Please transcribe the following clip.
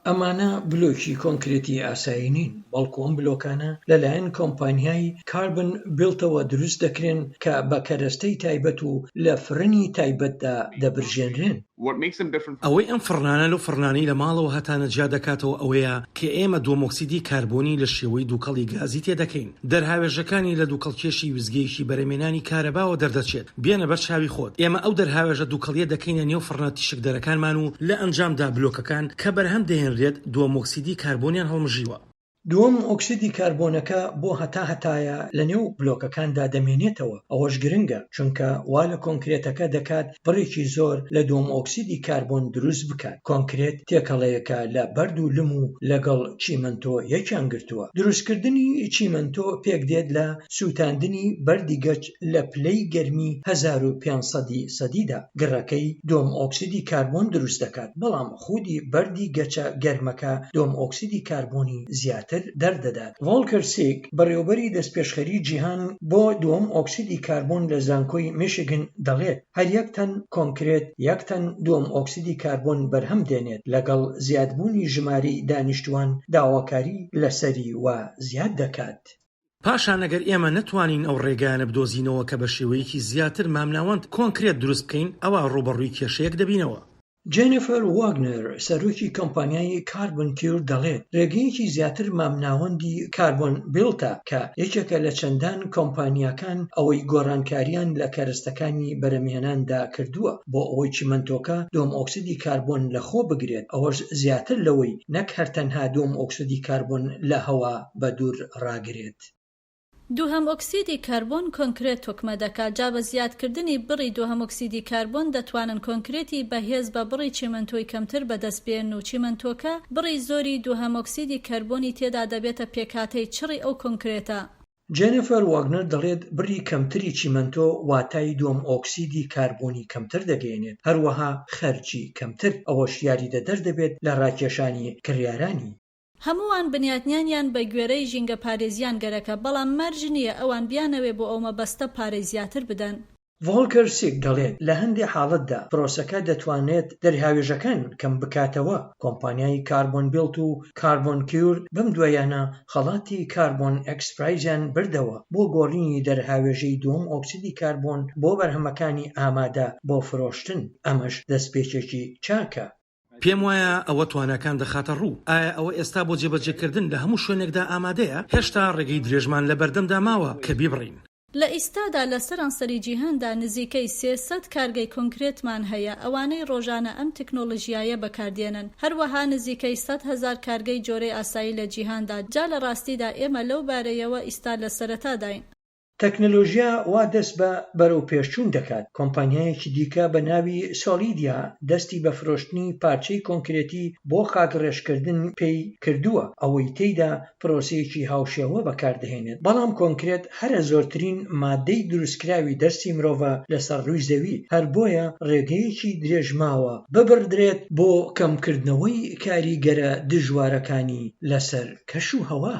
ئەمانە بلۆکی کۆنکرێتی ئاسایی نین، بەڵکو ئەم بلۆکانە لەلایەن کۆمپانیای کاربن بیڵتەوە دروست دەکرێن کە بە کەرەستەی تایبەت و لە فرنی تایبەتدا دەبرژێنرێن. ئەوەی ئەم فرنانە لەو فرنانەی لە ماڵەوە هەتانە جیا دەکاتەوە ئەوەیە کە ئێمە دۆمۆکسیدی کاربۆنی لە شێوەی دووکەڵی گازی تێدەکەین. دەرهاوێژەکانی لە دووکەڵکێشی وزگەیشی بەرەمێنانی کارەباوە دەردەچێت. بێنە بەر چاوی خۆت. ئێمە ئەو دەرهاوێژە دووکەڵیە دەکەینە نێو فرنە تیشکدەرەکانمان و لە ئەنجامدا بلۆکەکان کە بەرهەم دەهێنرێت دۆمۆکسیدی کاربۆنیان هەڵمژیوە. دووەم ئۆکسیدی کاربۆنەکە بۆ هەتایە لە نێو بلۆکەکاندا دەمێنێتەوە. ئەوەش گرنگە چونکە وا لە کۆنکرێتەکە دەکات بڕێکی زۆر لە دووەم ئۆکسیدی کاربۆن دروست بکات. کۆنکرێت تێکەڵەیەکە لە بەرد و لم و لەگەڵ چیمەنتۆ یەکیان گرتووە. دروستکردنی چیمەنتۆ پێک دێت لە سووتاندنی بەردی گەچ لە پلەی گەرمی 1500 سەدیدا. گڕەکەی دووەم ئۆکسیدی کاربۆن دروست دەکات، بەڵام خودی بەردی گەچە گەرمەکە دووەم ئۆکسیدی کاربۆنی زیاتر دەردەدات. ڤۆڵکەر سیک بەڕێوەبەری دەستپێشخەری جیهان بۆ دووەم ئۆکسیدی کاربۆن لە زانکۆی میشیگن دەڵێت هەر یەک تەن کۆنکرێت یەک تەن دووەم ئۆکسیدی کاربۆن بەرهەم دێنێت. لەگەڵ زیادبوونی ژماری دانیشتوان داواکاری لەسەری وا زیاد دەکات. پاشان ئەگەر ئێمە نەتوانین ئەو ڕێگانە بدۆزینەوە کە بە شێوەیەکی زیاتر مامناوەند کۆنکرێت دروست بکەین، ئەوە ڕوبەڕووی کێشەیەک دەبینەوە. جێنیفەر واگنەر سەرۆکی کۆمپانیای کاربن کیور دەڵێت ڕێگەیەکی زیاتر مامناوەندی کاربۆن بیڵتە کە یەکێکە لە چەندان کۆمپانیاکان ئەوەی گۆڕانکاریان لە کەرەستەکانی بەرەمهێناندا کردووە بۆ ئەوەی چیمەنتۆکە دووەم ئۆکسیدی کاربۆن لەخۆ بگرێت. ئەوەش زیاتر لەوەی نەک هەرتەنها دووەم ئۆکسیدی کاربۆن لە هەوا بە دوور ڕاگرێت. دووهەم ئۆکسیدی کاربۆن کۆنکرێت تۆکمە دەکات. جا بە زیادکردنی بڕی دووهەم ئۆکسیدی کاربۆن دەتوانن کۆنکرێتی بەهێز بە بڕی چیمەنتۆی کەمتر بەدەستبێن و چیمەنتۆکە بڕی زۆری دووهەم ئۆکسیدی کاربۆنی تێدا دەبێتە پێکهاتەی چڕی ئەو کۆنکرێتە. جێنیفەر واگنەر دەڵێت بڕی کەمتری چیمەنتۆ واتای دووەم ئۆکسیدی کاربۆنی کەمتر دەگەێنێت، هەروەها خەرجی کەمتر. ئەوەش یاریدە دەردەبێت لە ڕاکێشانی کڕیارانی. هەمووان بنیاتنیانیان بە گوێرەی ژینگە پارێزیان گەرەکە، بەڵام مەرج نییە ئەوان بیانەوێ بۆ ئەو مەبەستە پارەی زیاتر بدەن. ڤۆڵکەر سیک دەڵێت لە هەندێک حاڵەتدا پرۆسەکە دەتوانێت دەرهاوێژەکان کەم بکاتەوە. کۆمپانیای کاربۆن بیڵت و کاربۆن کیور بەم دوایانە خەڵاتی کاربۆن ئەکسپرایزیان بردەوە بۆ گۆڕینی دەرهاوێژەی دووەم ئۆکسیدی کاربۆن بۆ بەرهەمەکانی ئامادە بۆ فرۆشتن. ئەمەش دەستپێچێکی چاکە. پێم وایە ئەوە توانەکان دەخاتە ڕوو. ئایا ئەوە ئێستا بۆ جێبەجێکردن لە هەموو شوێنێکدا ئامادەیە؟ هێشتا ڕێگەی درێژمان لە بەردەمدا ماوە کە بیبڕین. لە ئیستادا لە سەرانسەری جیهاندا نزیکەی 300 کارگەی کۆنکرێتمان هەیە ئەوانەی ڕۆژانە ئەم تەکنۆلۆژیایە بەکاردێنن. هەروەها نزیکەی 100,000 کارگەی جۆرەی ئاسایی لە جیهاندا. جا لە ڕاستیدا ئێمە لەو بارەیەوە ئیستا لە سەرەتاداین. تەکنۆلۆژیا وا دەست بە بەرەو پێشچوون دەکات. کۆمپانیایەکی دیکە بە ناوی سۆلیدیا دەستی بە فرۆشتنی پارچەی کۆنکرێتی بۆ خاکڕێژکردن پێی کردووە، ئەوەی تێیدا پرۆسەیەکی هاوشێوە بەکاردەهێنێت. بەڵام کۆنکرێت هەرە زۆرترین مادەی دروستکراوی دەستی مرۆڤە لەسەر ڕووی زەوی، هەر بۆیە ڕێگەیەکی درێژماوە ببردرێت بۆ کەمکردنەوەی کاریگەرە دژوارەکانی لەسەر کەش و هەوا.